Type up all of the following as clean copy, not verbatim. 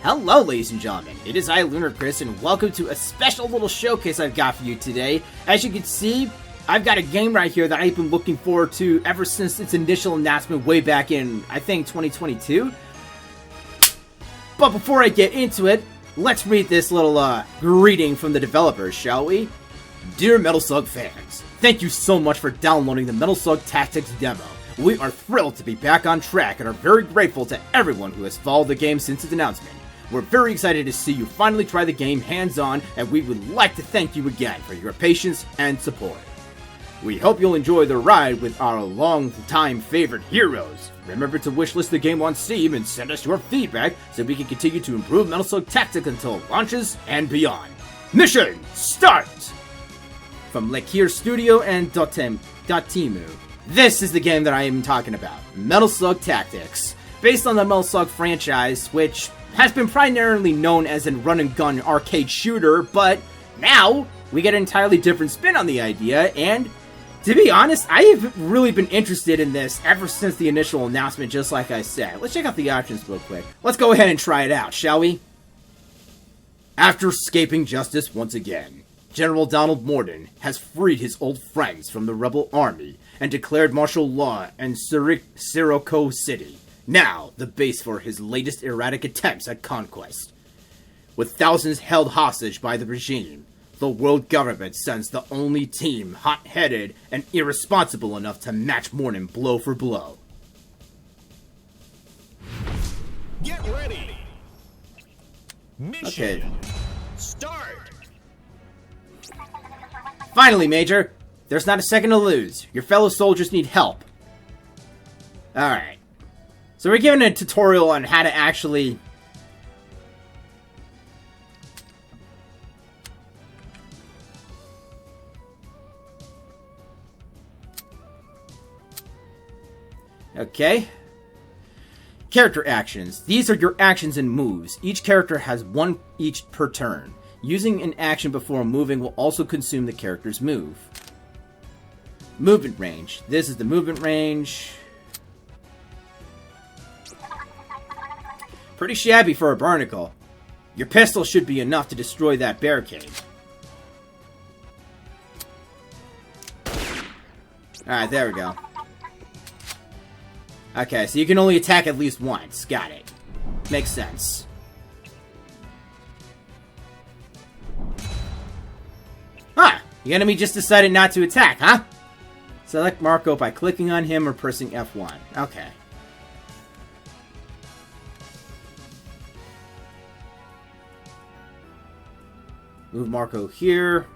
Hello, ladies and gentlemen, it is I, Lunar Chris, and welcome to a special little showcase I've got for you today. As you can see, I've got a game right here that I've been looking forward to ever since its initial announcement way back in, I think, 2022. But before I get into it, let's read this little greeting from the developers, shall we? Dear Metal Slug fans, thank you so much for downloading the Metal Slug Tactics demo. We are thrilled to be back on track and are very grateful to everyone who has followed the game since its announcement. We're very excited to see you finally try the game hands-on, and we would like to thank you again for your patience and support. We hope you'll enjoy the ride with our long-time favorite heroes. Remember to wishlist the game on Steam and send us your feedback so we can continue to improve Metal Slug Tactics until it launches and beyond. Mission start! From Lekir Studio and Dotemu. This is the game that I am talking about, Metal Slug Tactics. Based on the Metal Slug franchise, which has been primarily known as a run-and-gun arcade shooter, but now we get an entirely different spin on the idea, and to be honest, I have really been interested in this ever since the initial announcement, just like I said. Let's check out the options real quick. Let's go ahead and try it out, shall we? After escaping justice once again, General Donald Morden has freed his old friends from the rebel army and declared martial law in Sirocco City, now the base for his latest erratic attempts at conquest. With thousands held hostage by the regime, the world government sends the only team hot-headed and irresponsible enough to match Morden blow for blow. Get ready! Mission start! Finally, Major! There's not a second to lose. Your fellow soldiers need help. Alright. So we're given a tutorial on how to actually... Okay. Character actions. These are your actions and moves. Each character has one each per turn. Using an action before moving will also consume the character's move. Movement range. This is the movement range. Pretty shabby for a barnacle. Your pistol should be enough to destroy that barricade. Alright, there we go. Okay, so you can only attack at least once. Got it. Makes sense. Huh! The enemy just decided not to attack, huh? Select Marco by clicking on him or pressing F1. Okay. Move Marco here.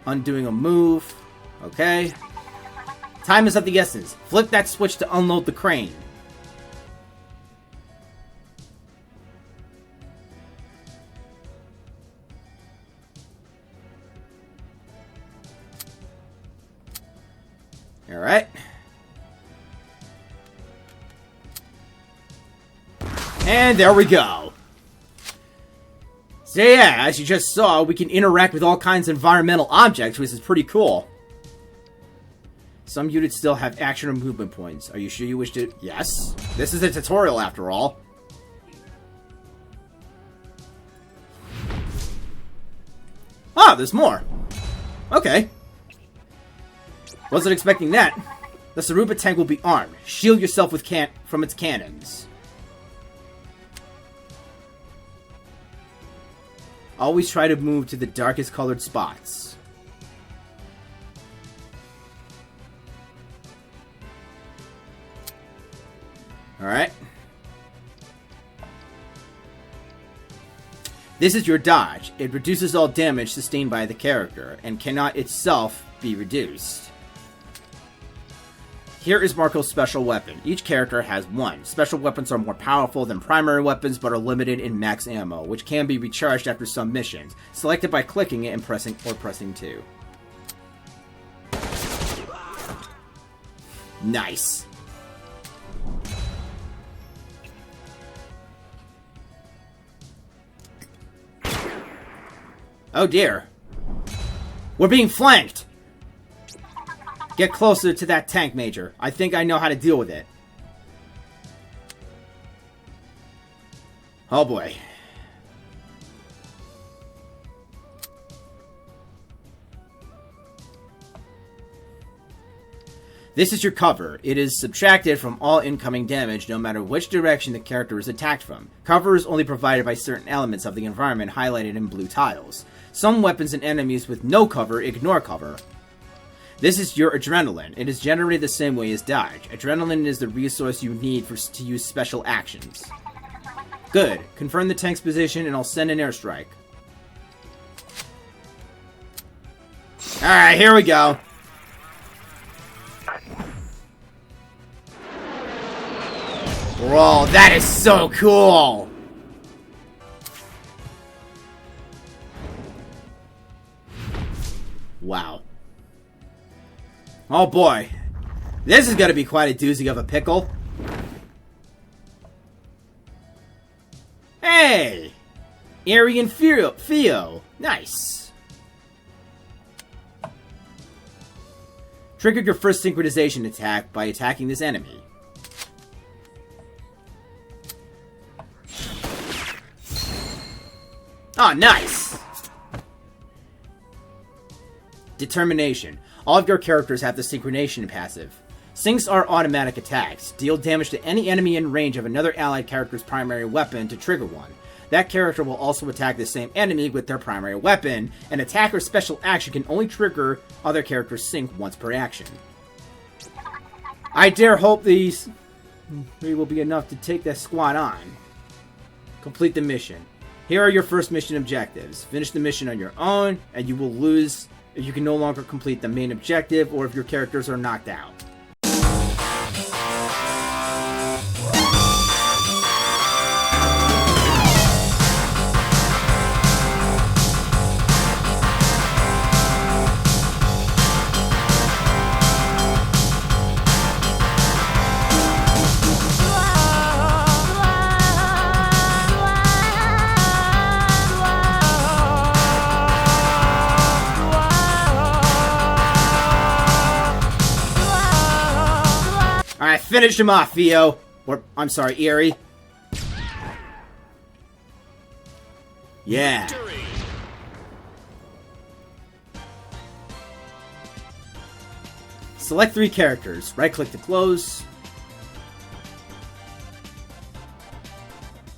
Undoing a move. Okay. Time is of the essence. Flip that switch to unload the crane. Alright. And there we go. So yeah, as you just saw, we can interact with all kinds of environmental objects, which is pretty cool. Some units still have action or movement points. Are you sure you wish to... Yes. This is a tutorial after all. Ah, there's more. Okay. Wasn't expecting that. The Saruba tank will be armed. Shield yourself with from its cannons. Always try to move to the darkest colored spots. Alright. This is your dodge. It reduces all damage sustained by the character, and cannot itself be reduced. Here is Marco's special weapon. Each character has one. Special weapons are more powerful than primary weapons, but are limited in max ammo, which can be recharged after some missions. Select it by clicking it and pressing 2. Nice. Oh dear. We're being flanked! Get closer to that tank, Major. I think I know how to deal with it. Oh boy. This is your cover. It is subtracted from all incoming damage no matter which direction the character is attacked from. Cover is only provided by certain elements of the environment highlighted in blue tiles. Some weapons and enemies with no cover ignore cover. This is your adrenaline. It is generated the same way as dodge. Adrenaline is the resource you need to use special actions. Good. Confirm the tank's position and I'll send an airstrike. Alright, here we go. Bro, that is so cool! Wow. Oh boy. This is gonna be quite a doozy of a pickle. Hey! Eerie and Theo. Nice. Trigger your first synchronization attack by attacking this enemy. Oh, nice! Determination. All of your characters have the synchronization passive. Syncs are automatic attacks. Deal damage to any enemy in range of another allied character's primary weapon to trigger one. That character will also attack the same enemy with their primary weapon. An attack or special action can only trigger other characters' sync once per action. I dare hope these will be enough to take that squad on. Complete the mission. Here are your first mission objectives. Finish the mission on your own, and you will lose if you can no longer complete the main objective or if your characters are knocked out. Alright, finish him off, Theo. Or, I'm sorry, Eerie. Yeah. Victory. Select 3 characters. Right-click to close.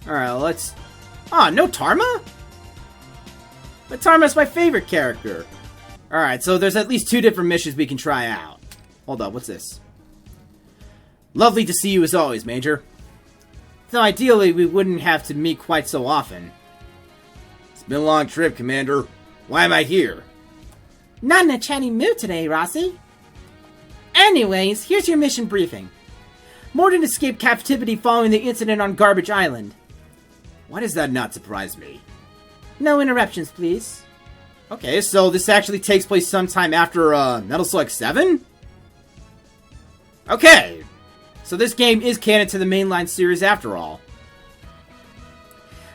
Alright, let's... Oh, no Tarma? But Tarma's my favorite character. Alright, so there's at least 2 different missions we can try out. Hold up, what's this? Lovely to see you as always, Major. Though ideally, we wouldn't have to meet quite so often. It's been a long trip, Commander. Why am I here? Not in a chatty mood today, Rossi. Anyways, here's your mission briefing. Morden escaped captivity following the incident on Garbage Island. Why does that not surprise me? No interruptions, please. Okay, so this actually takes place sometime after, Metal Slug 7? Okay. So this game is canon to the mainline series after all.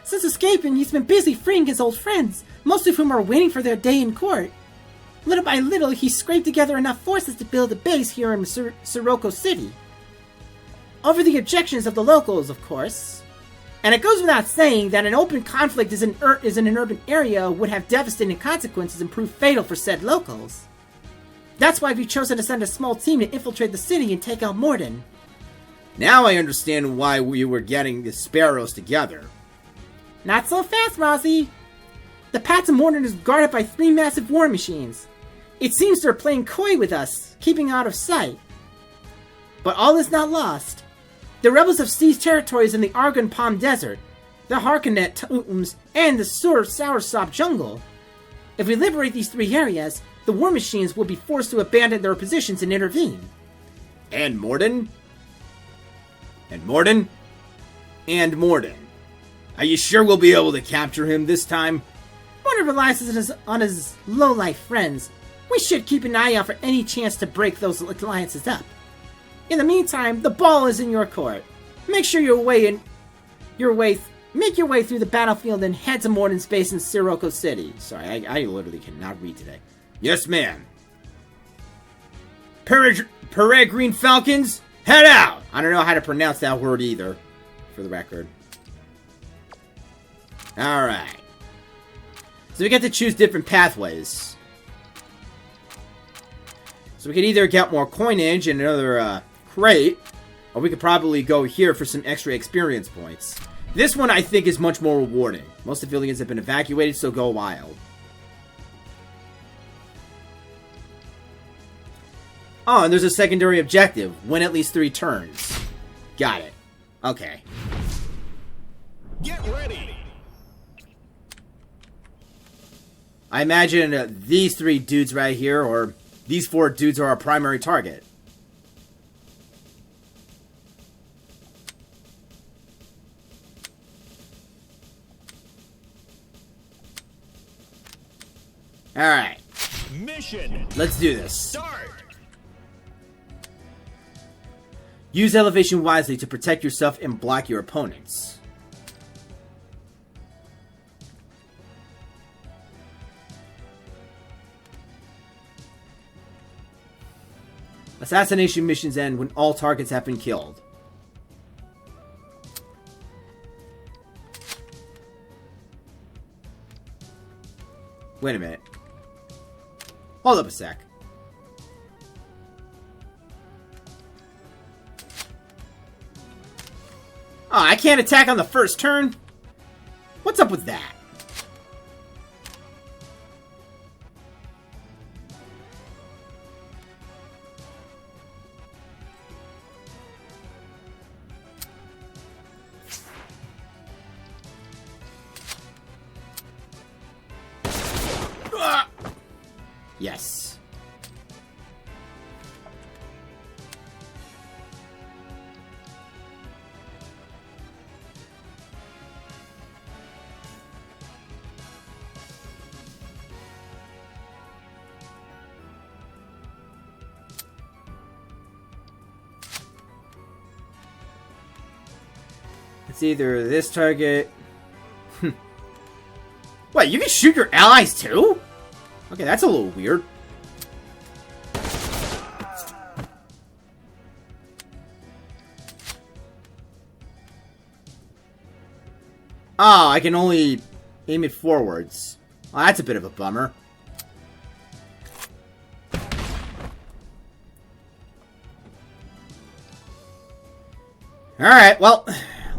Since escaping, he's been busy freeing his old friends, most of whom are waiting for their day in court. Little by little, he scraped together enough forces to build a base here in Sirocco City. Over the objections of the locals, of course. And it goes without saying that an open conflict in an urban area would have devastating consequences and prove fatal for said locals. That's why we've chosen to send a small team to infiltrate the city and take out Morden. Now I understand why we were getting the Sparrows together. Not so fast, Rossi. The path to Morden is guarded by 3 massive war machines. It seems they're playing coy with us, keeping out of sight. But all is not lost. The rebels have seized territories in the Argon Palm Desert, the Harkonnen tombs, and the Soursop jungle. If we liberate these 3 areas, the war machines will be forced to abandon their positions and intervene. And Morden? And Morden? And Morden. Are you sure we'll be able to capture him this time? Morden relies on his low-life friends. We should keep an eye out for any chance to break those alliances up. In the meantime, the ball is in your court. Make your way through the battlefield and head to Morden's base in Sirocco City. Sorry, I literally cannot read today. Yes, ma'am. Peregrine Falcons, head out! I don't know how to pronounce that word either, for the record. Alright. So we get to choose different pathways. So we could either get more coinage and another crate, or we could probably go here for some extra experience points. This one I think is much more rewarding. Most civilians have been evacuated, so go wild. Oh, and there's a secondary objective. Win at least 3 turns. Got it. Okay. Get ready. I imagine these 3 dudes right here, or these 4 dudes are our primary target. Alright. Mission. Let's do this. Start. Use elevation wisely to protect yourself and block your opponents. Assassination missions end when all targets have been killed. Wait a minute. Hold up a sec. Oh, I can't attack on the first turn? What's up with that? Yes. It's either this target... What, you can shoot your allies too? Okay, that's a little weird. Oh, I can only aim it forwards. Oh, that's a bit of a bummer. Alright, well,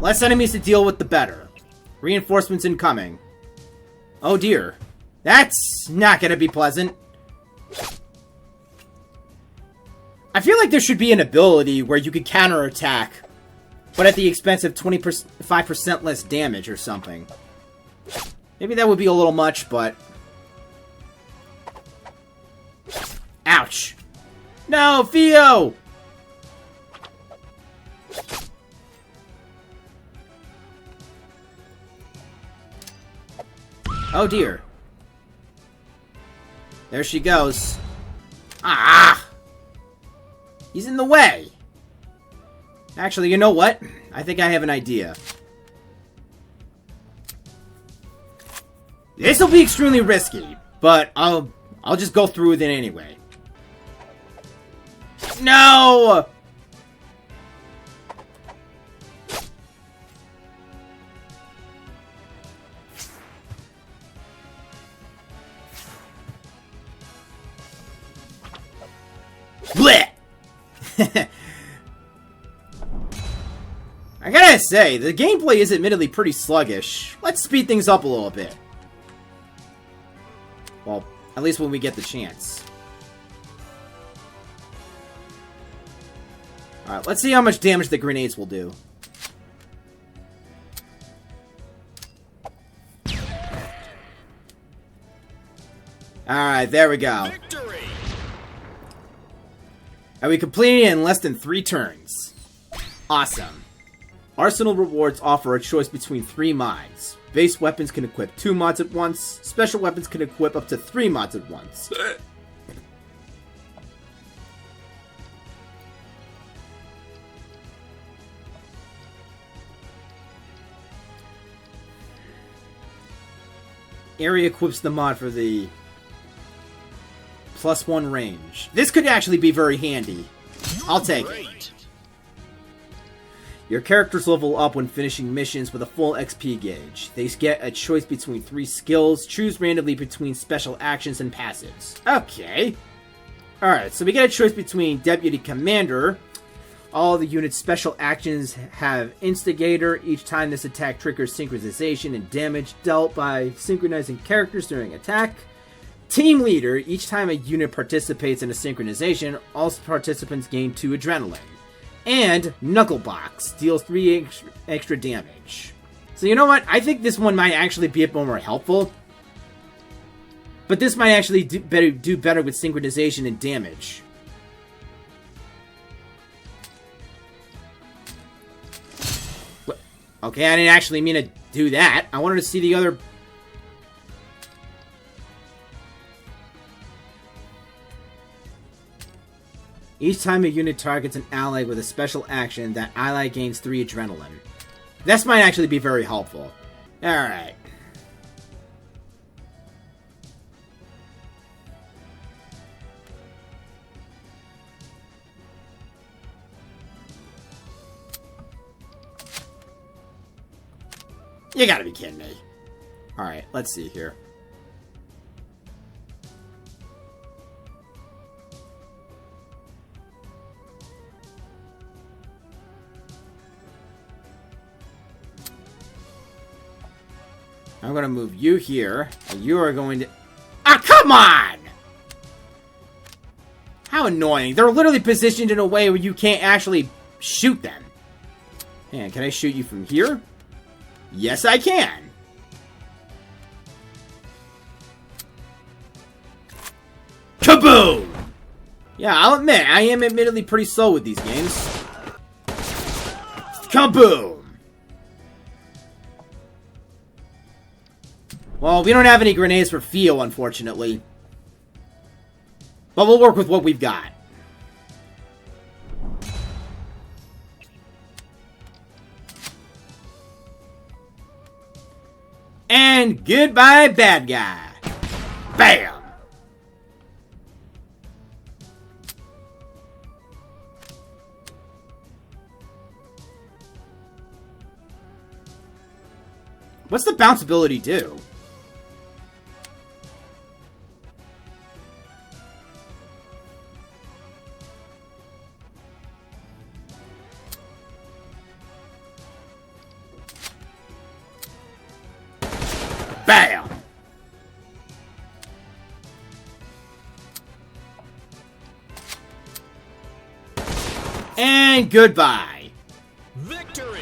less enemies to deal with, the better. Reinforcements incoming. Oh dear. That's not gonna be pleasant. I feel like there should be an ability where you could counterattack, but at the expense of 25% less damage or something. Maybe that would be a little much, but... Ouch! No, Theo! Oh dear. There she goes. Ah! He's in the way! Actually, you know what? I think I have an idea. This'll be extremely risky, but I'll just go through with it anyway. No! Blech! I gotta say, the gameplay is admittedly pretty sluggish. Let's speed things up a little bit. Well, at least when we get the chance. Alright, let's see how much damage the grenades will do. Alright, there we go. Victory. And we completed it in less than 3 turns. Awesome. Arsenal rewards offer a choice between 3 mods. Base weapons can equip 2 mods at once. Special weapons can equip up to 3 mods at once. Area equips the mod for the +1 range. This could actually be very handy. I'll take it. Your characters level up when finishing missions with a full XP gauge. They get a choice between 3 skills. Choose randomly between special actions and passives. Okay. Alright, so we get a choice between Deputy Commander. All the unit's special actions have Instigator. Each time this attack triggers synchronization and damage dealt by synchronizing characters during attack. Team Leader. Each time a unit participates in a synchronization, all participants gain 2 adrenaline. And Knucklebox. Deals 3 extra damage. So you know what? I think this one might actually be a bit more helpful. But this might actually do better with synchronization and damage. Okay, I didn't actually mean to do that. I wanted to see the other... Each time a unit targets an ally with a special action, that ally gains 3 adrenaline. This might actually be very helpful. Alright. You gotta be kidding me. Alright, let's see here. I'm gonna move you here, and you are going to... Ah, come on! How annoying. They're literally positioned in a way where you can't actually shoot them. Man, can I shoot you from here? Yes, I can! Kaboom! Yeah, I'll admit, I am admittedly pretty slow with these games. Kaboom! Well, we don't have any grenades for Theo, unfortunately. But we'll work with what we've got. And goodbye, bad guy. Bam! What's the bounce ability do? Bam! And goodbye. Victory!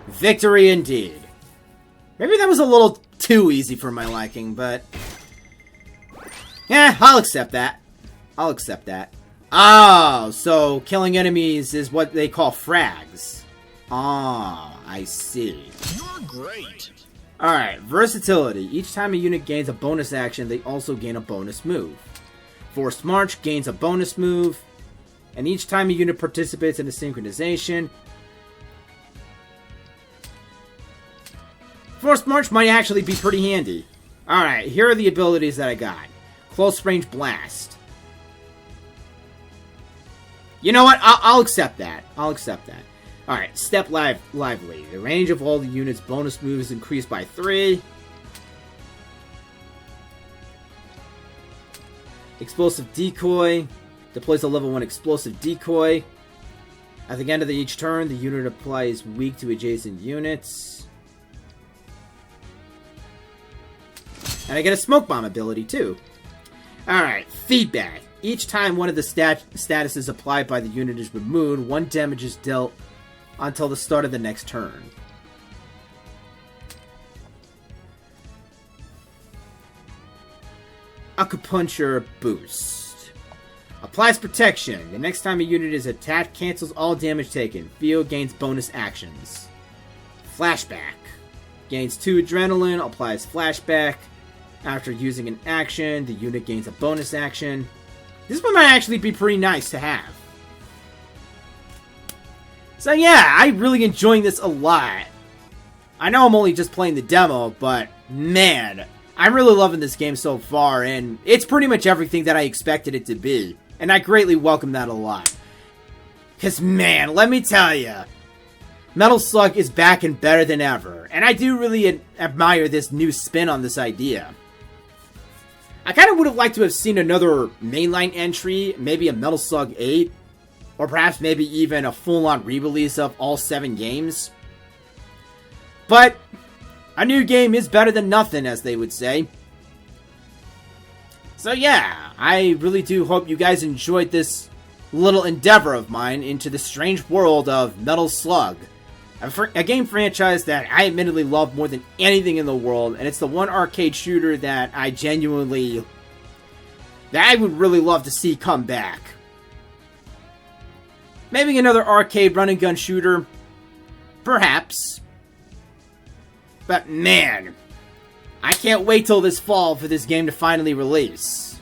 Victory indeed. Maybe that was a little too easy for my liking, but... yeah, I'll accept that. I'll accept that. Oh, so killing enemies is what they call frags. Ah, I see. You're great! Alright, versatility. Each time a unit gains a bonus action, they also gain a bonus move. Forced March gains a bonus move. And each time a unit participates in a synchronization... Forced March might actually be pretty handy. Alright, here are the abilities that I got. Close Range Blast. You know what? I'll accept that. I'll accept that. Alright, Step Lively. The range of all the units' bonus moves is increased by 3. Explosive Decoy. Deploys a level 1 Explosive Decoy. At the end of each turn, the unit applies weak to adjacent units. And I get a Smoke Bomb ability, too. Alright, Feedback. Each time one of the statuses applied by the unit is removed, 1 damage is dealt until the start of the next turn. Acupuncture Boost. Applies protection. The next time a unit is attacked, cancels all damage taken. Theo gains bonus actions. Flashback. Gains 2 adrenaline, applies flashback. After using an action, the unit gains a bonus action. This one might actually be pretty nice to have. So yeah, I'm really enjoying this a lot. I know I'm only just playing the demo, but man, I'm really loving this game so far, and it's pretty much everything that I expected it to be. And I greatly welcome that a lot. Because, man, let me tell you, Metal Slug is back and better than ever. And I do really admire this new spin on this idea. I kind of would have liked to have seen another mainline entry, maybe a Metal Slug 8, or perhaps maybe even a full-on re-release of all 7 games. But a new game is better than nothing, as they would say. So yeah, I really do hope you guys enjoyed this little endeavor of mine into the strange world of Metal Slug. A game franchise that I admittedly love more than anything in the world, and it's the one arcade shooter that I would really love to see come back. Maybe another arcade run and gun shooter, perhaps. But man, I can't wait till this fall for this game to finally release.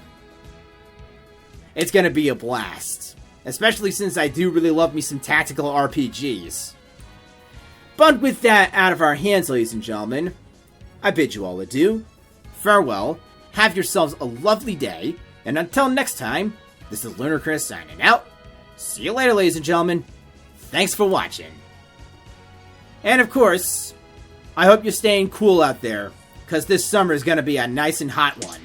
It's gonna be a blast, especially since I do really love me some tactical RPGs. But with that out of our hands, ladies and gentlemen, I bid you all adieu, farewell, have yourselves a lovely day, and until next time, this is Lunar Chris signing out. See you later, ladies and gentlemen. Thanks for watching. And of course, I hope you're staying cool out there, because this summer is going to be a nice and hot one.